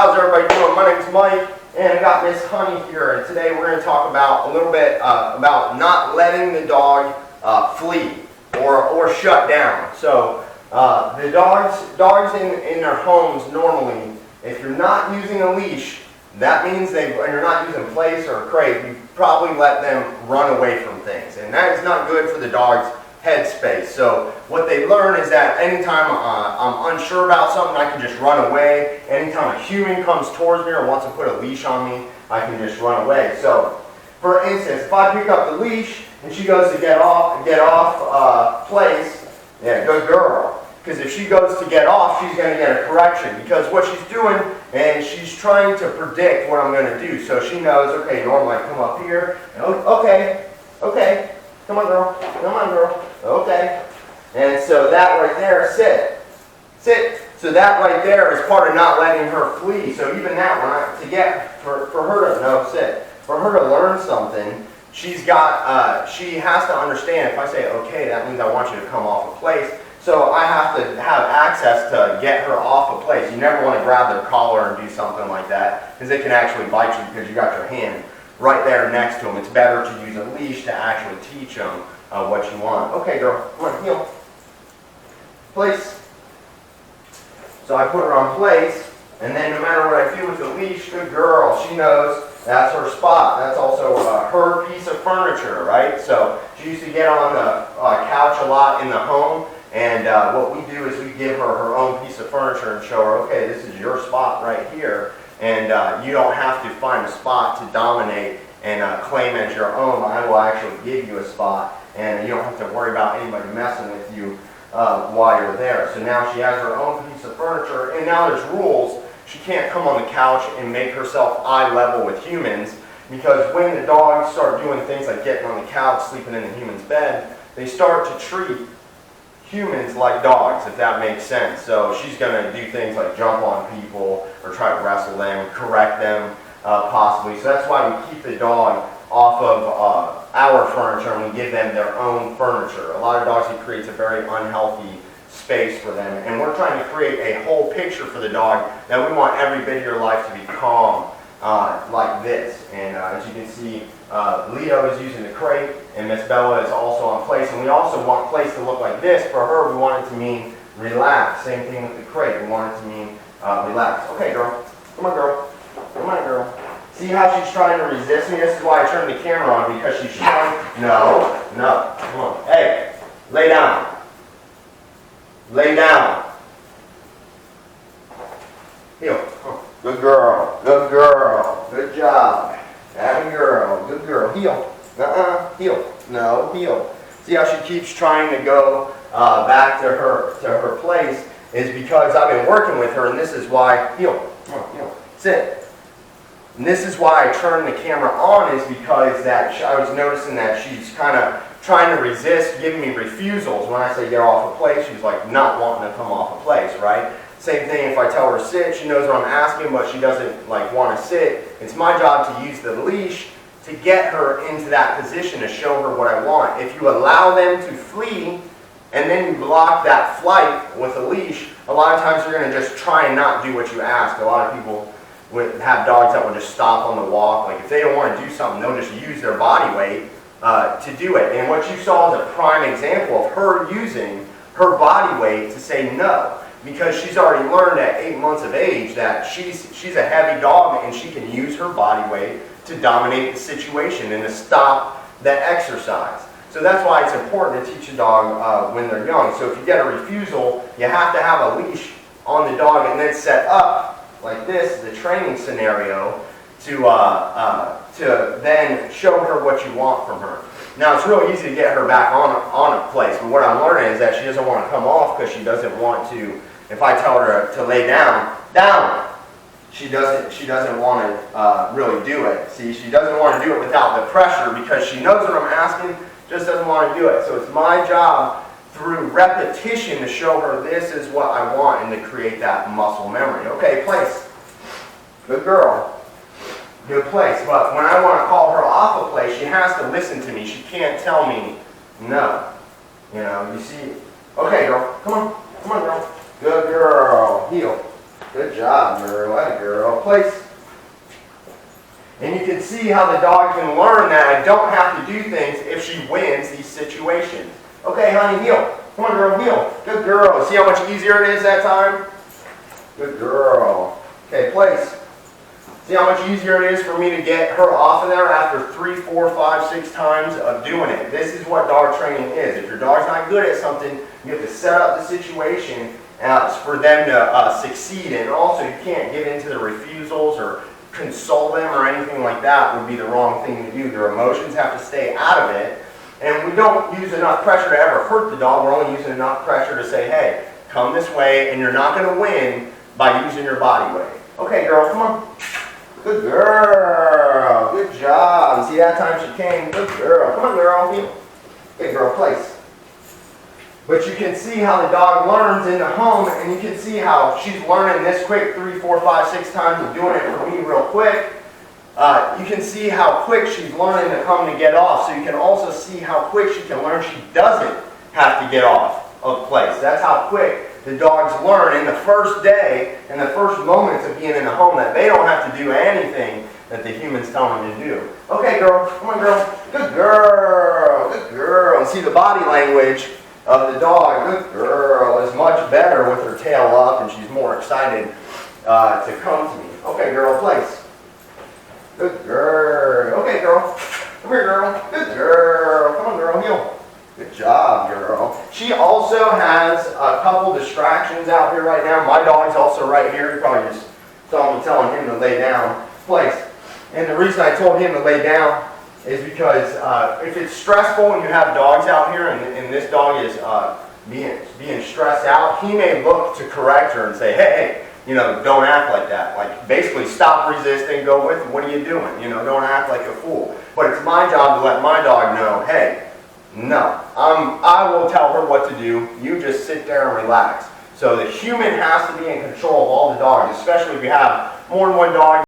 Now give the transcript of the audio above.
How's everybody doing? My name's Mike, and I got Miss Honey here, and today we're going to talk about a little bit about not letting the dog flee or shut down. So the dogs in their homes normally, if you're not using a leash, that means and you're not using place or a crate, you probably let them run away from things, and that is not good for the dog's headspace. So what they learn is that anytime I'm unsure about something, I can just run away. Anytime a human comes towards me or wants to put a leash on me, I can just run away. So for instance, if I pick up the leash and she goes to get off place, yeah, good girl. Because if she goes to get off, she's going to get a correction. Because what she's doing, and she's trying to predict what I'm going to do. So she knows, okay, normally I come up here, and okay, come on girl, okay. And so that right there, sit. So that right there is part of not letting her flee. So even that one, for her to learn something, she has to understand, if I say, okay, that means I want you to come off a place. So I have to have access to get her off a place. You never want to grab their collar and do something like that, because it can actually bite you because you got your hand right there next to them. It's better to use a leash to actually teach them what you want. Okay, girl, come on, heel. Place. So I put her on place, and then no matter what I do with the leash, good girl, she knows that's her spot. That's also her piece of furniture, right? So she used to get on the couch a lot in the home, and what we do is we give her own piece of furniture and show her, okay, this is your spot right here, and you don't have to find a spot to dominate and claim as your own. I will actually give you a spot, and you don't have to worry about anybody messing with you while you're there. So now she has her own piece of furniture, and now there's rules. She can't come on the couch and make herself eye level with humans, because when the dogs start doing things like getting on the couch, sleeping in the human's bed, they start to treat humans like dogs, if that makes sense. So she's going to do things like jump on people or try to wrestle them, correct them possibly. So that's why we keep the dog off of our furniture and we give them their own furniture. A lot of dogs, it creates a very unhealthy space for them, and we're trying to create a whole picture for the dog that we want every bit of your life to be calm like this. And as you can see, Leo is using the crate, and Miss Bella is also on place, and we also want place to look like this. For her, we want it to mean relax. Same thing with the crate, we want it to mean relax. Okay, girl, come on girl. See how she's trying to resist me? This is why I turned the camera on, because she's trying. No, come on. Hey, lay down. Heel. Good girl, good job. Happy girl, good girl. Heel. Heel. No, heel. See how she keeps trying to go back to her place, is because I've been working with her, and this is why, heel. Come on, heel. Sit. And this is why I turned the camera on, is because I was noticing that she's kind of trying to resist giving me refusals. When I say get off a place, she's like not wanting to come off a place, right? Same thing if I tell her to sit, she knows what I'm asking, but she doesn't want to sit. It's my job to use the leash to get her into that position, to show her what I want. If you allow them to flee and then you block that flight with a leash, a lot of times you're going to just try and not do what you ask. A lot of people would have dogs that will just stop on the walk. Like if they don't want to do something, they'll just use their body weight to do it. And what you saw is a prime example of her using her body weight to say no, because she's already learned at 8 months of age that she's a heavy dog, and she can use her body weight to dominate the situation and to stop the exercise. So that's why it's important to teach a dog when they're young. So if you get a refusal, you have to have a leash on the dog and then set up like this, the training scenario, to then show her what you want from her. Now it's real easy to get her back on a place, but what I'm learning is that she doesn't want to come off because she doesn't want to. If I tell her to lay down, she doesn't want to really do it. See, she doesn't want to do it without the pressure, because she knows what I'm asking, just doesn't want to do it. So it's my job through repetition to show her this is what I want, and to create that muscle memory. Okay, place. Good girl. Good place. But when I want to call her off a place, she has to listen to me. She can't tell me no. You see. Okay, girl. Come on, girl. Good girl. Heel. Good job, girl. That girl. place. And you can see how the dog can learn that I don't have to do things if she wins these situations. Okay, honey, heel. Come on, girl, heel. Good girl. See how much easier it is that time? Good girl. Okay, place. See how much easier it is for me to get her off of there after 3, 4, 5, 6 times of doing it. This is what dog training is. If your dog's not good at something, you have to set up the situation for them to succeed. And also, you can't give in to the refusals or console them or anything like that would be the wrong thing to do. Their emotions have to stay out of it. And we don't use enough pressure to ever hurt the dog. We're only using enough pressure to say, hey, come this way, and you're not going to win by using your body weight. Okay, girl, come on. Good girl. Good job. See that time she came? Good girl. Come on, girl. Heel. Good girl, place. But you can see how the dog learns in the home, and you can see how she's learning this quick 3, 4, 5, 6 times and doing it for me real quick. You can see how quick she's learning to come to get off. So you can also see how quick she can learn she doesn't have to get off of place. That's how quick the dogs learn in the first day and the first moments of being in the home that they don't have to do anything that the humans tell them to do. Okay, girl. Come on, girl. Good girl. Good girl. And see the body language of the dog. Good girl is much better with her tail up, and she's more excited to come to me. Okay, girl, place. Good girl. Okay, girl. Come here, girl. Good girl. Come on, girl. Heel. Good job, girl. She also has a couple distractions out here right now. My dog's also right here. You probably just saw me telling him to lay down. Place. And the reason I told him to lay down is because if it's stressful and you have dogs out here and this dog is being stressed out, he may look to correct her and say, hey, you know, don't act like that. Like, basically, stop resisting, go with it. What are you doing? You know, don't act like a fool. But it's my job to let my dog know, hey, no, I will tell her what to do. You just sit there and relax. So the human has to be in control of all the dogs, especially if you have more than one dog.